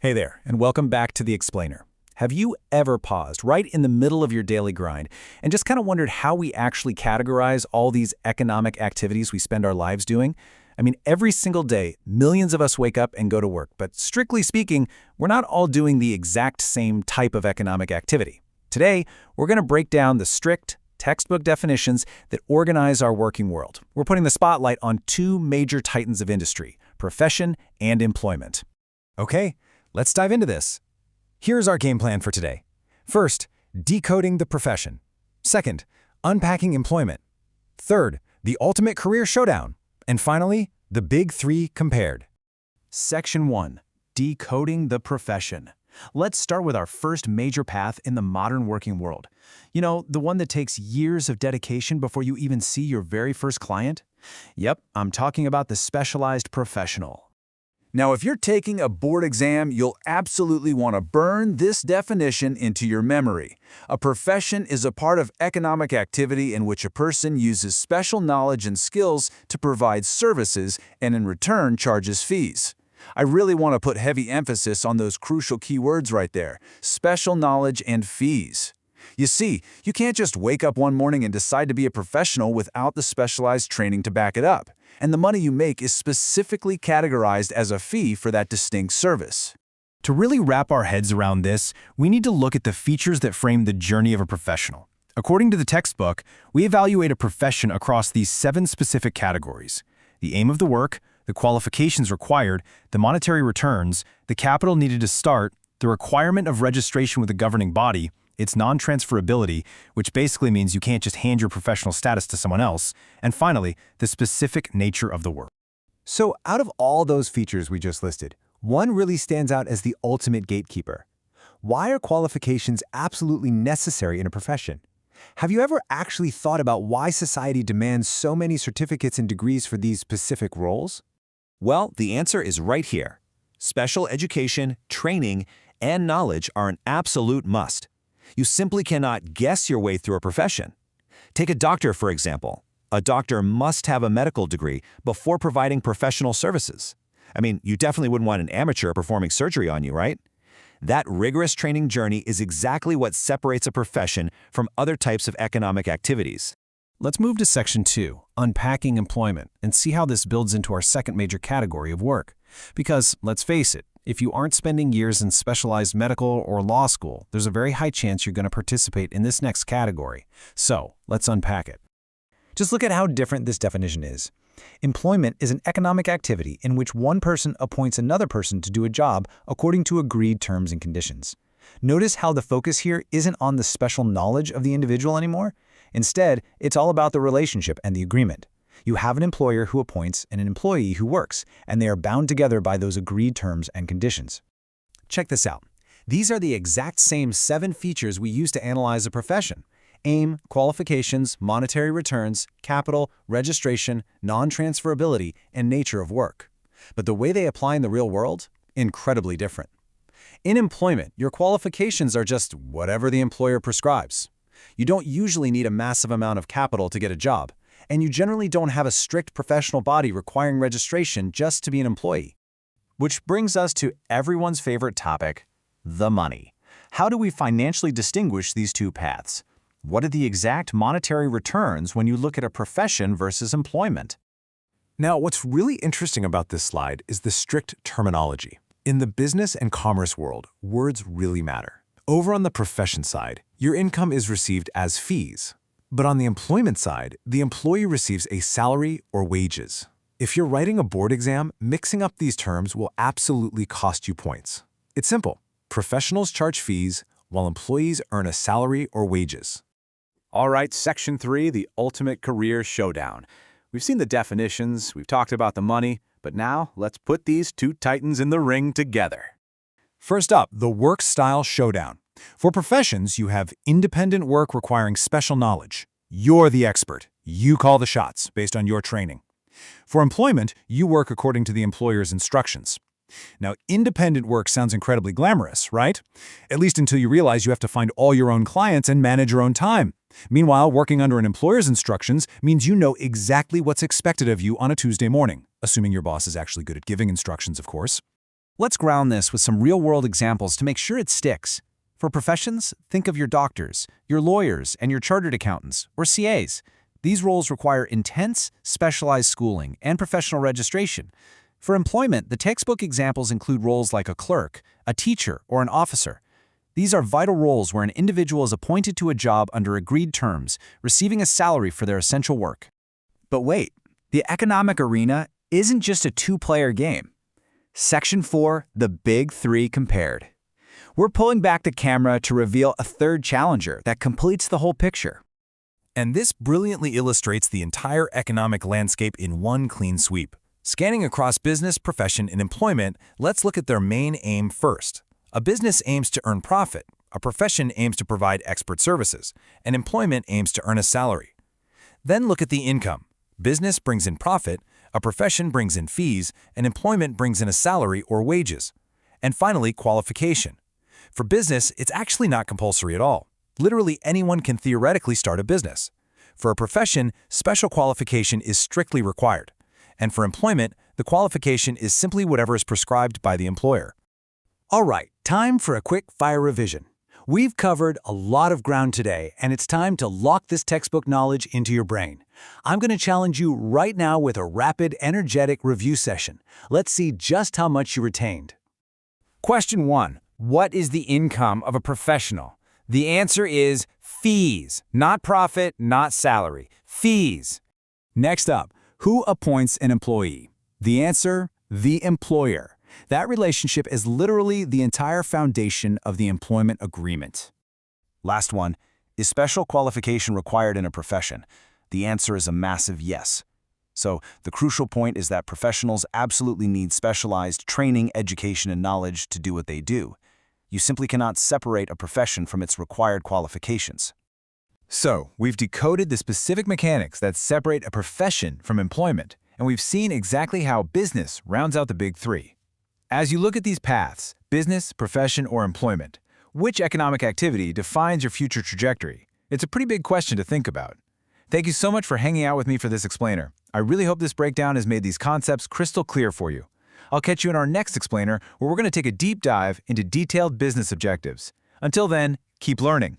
Hey there, and welcome back to The Explainer. Have you ever paused right in the middle of your daily grind and just kind of wondered how we actually categorize all these economic activities we spend our lives doing? I mean, every single day, millions of us wake up and go to work, but strictly speaking, we're not all doing the exact same type of economic activity. Today, we're going to break down the strict, textbook definitions that organize our working world. We're putting the spotlight on two major titans of industry, profession and employment. Okay, let's dive into this. Here's our game plan for today. First, decoding the profession. Second, unpacking employment. Third, the ultimate career showdown. And finally, the big three compared. Section 1. Decoding the profession. Let's start with our first major path in the modern working world. You know, the one that takes years of dedication before you even see your very first client? Yep, I'm talking about the specialized professional. Now, if you're taking a board exam, you'll absolutely want to burn this definition into your memory. A profession is a part of economic activity in which a person uses special knowledge and skills to provide services and in return charges fees. I really want to put heavy emphasis on those crucial keywords right there: special knowledge and fees. You see, you can't just wake up one morning and decide to be a professional without the specialized training to back it up. And the money you make is specifically categorized as a fee for that distinct service. To really wrap our heads around this, we need to look at the features that frame the journey of a professional. According to the textbook, we evaluate a profession across these 7 specific categories: the aim of the work, the qualifications required, the monetary returns, the capital needed to start, the requirement of registration with a governing body, its non-transferability, which basically means you can't just hand your professional status to someone else, and finally, the specific nature of the work. So out of all those features we just listed, one really stands out as the ultimate gatekeeper. Why are qualifications absolutely necessary in a profession? Have you ever actually thought about why society demands so many certificates and degrees for these specific roles? Well, the answer is right here. Special education, training, and knowledge are an absolute must. You simply cannot guess your way through a profession. Take a doctor, for example. A doctor must have a medical degree before providing professional services. I mean, you definitely wouldn't want an amateur performing surgery on you, right? That rigorous training journey is exactly what separates a profession from other types of economic activities. Let's move to Section 2, unpacking employment, and see how this builds into our second major category of work. Because, let's face it, if you aren't spending years in specialized medical or law school, there's a very high chance you're going to participate in this next category. So, let's unpack it. Just look at how different this definition is. Employment is an economic activity in which one person appoints another person to do a job according to agreed terms and conditions. Notice how the focus here isn't on the special knowledge of the individual anymore. Instead, it's all about the relationship and the agreement. You have an employer who appoints and an employee who works, and they are bound together by those agreed terms and conditions. Check this out. These are the exact same 7 features we use to analyze a profession: aim, qualifications, monetary returns, capital, registration, non-transferability, and nature of work. But the way they apply in the real world? Incredibly different. In employment, your qualifications are just whatever the employer prescribes. You don't usually need a massive amount of capital to get a job, and you generally don't have a strict professional body requiring registration just to be an employee. Which brings us to everyone's favorite topic, the money. How do we financially distinguish these two paths? What are the exact monetary returns when you look at a profession versus employment? Now, what's really interesting about this slide is the strict terminology. In the business and commerce world, words really matter. Over on the profession side, your income is received as fees. But on the employment side, the employee receives a salary or wages. If you're writing a board exam, mixing up these terms will absolutely cost you points. It's simple. Professionals charge fees, while employees earn a salary or wages. All right, Section 3, the ultimate career showdown. We've seen the definitions, we've talked about the money, but now let's put these two titans in the ring together. First up, the work style showdown. For professions, you have independent work requiring special knowledge. You're the expert. You call the shots based on your training. For employment, you work according to the employer's instructions. Now, independent work sounds incredibly glamorous, right? At least until you realize you have to find all your own clients and manage your own time. Meanwhile, working under an employer's instructions means you know exactly what's expected of you on a Tuesday morning, assuming your boss is actually good at giving instructions, of course. Let's ground this with some real-world examples to make sure it sticks. For professions, think of your doctors, your lawyers, and your chartered accountants, or CAs. These roles require intense, specialized schooling and professional registration. For employment, the textbook examples include roles like a clerk, a teacher, or an officer. These are vital roles where an individual is appointed to a job under agreed terms, receiving a salary for their essential work. But wait, the economic arena isn't just a two-player game. Section 4, the Big Three compared. We're pulling back the camera to reveal a third challenger that completes the whole picture. And this brilliantly illustrates the entire economic landscape in one clean sweep. Scanning across business, profession, and employment, let's look at their main aim first. A business aims to earn profit, a profession aims to provide expert services, and employment aims to earn a salary. Then look at the income. Business brings in profit, a profession brings in fees, and employment brings in a salary or wages. And finally, qualification. For business, it's actually not compulsory at all. Literally anyone can theoretically start a business. For a profession, special qualification is strictly required. And for employment, the qualification is simply whatever is prescribed by the employer. All right, time for a quick fire revision. We've covered a lot of ground today, and it's time to lock this textbook knowledge into your brain. I'm going to challenge you right now with a rapid, energetic review session. Let's see just how much you retained. Question 1. What is the income of a professional? The answer is fees. Not profit, not salary. Fees. Next up, who appoints an employee? The answer, the employer. That relationship is literally the entire foundation of the employment agreement. Last one. Is special qualification required in a profession? The answer is a massive yes. So, the crucial point is that professionals absolutely need specialized training, education, and knowledge to do what they do. You simply cannot separate a profession from its required qualifications. So, we've decoded the specific mechanics that separate a profession from employment, and we've seen exactly how business rounds out the big three. As you look at these paths, business, profession, or employment, which economic activity defines your future trajectory? It's a pretty big question to think about. Thank you so much for hanging out with me for this explainer. I really hope this breakdown has made these concepts crystal clear for you. I'll catch you in our next explainer, where we're going to take a deep dive into detailed business objectives. Until then, keep learning.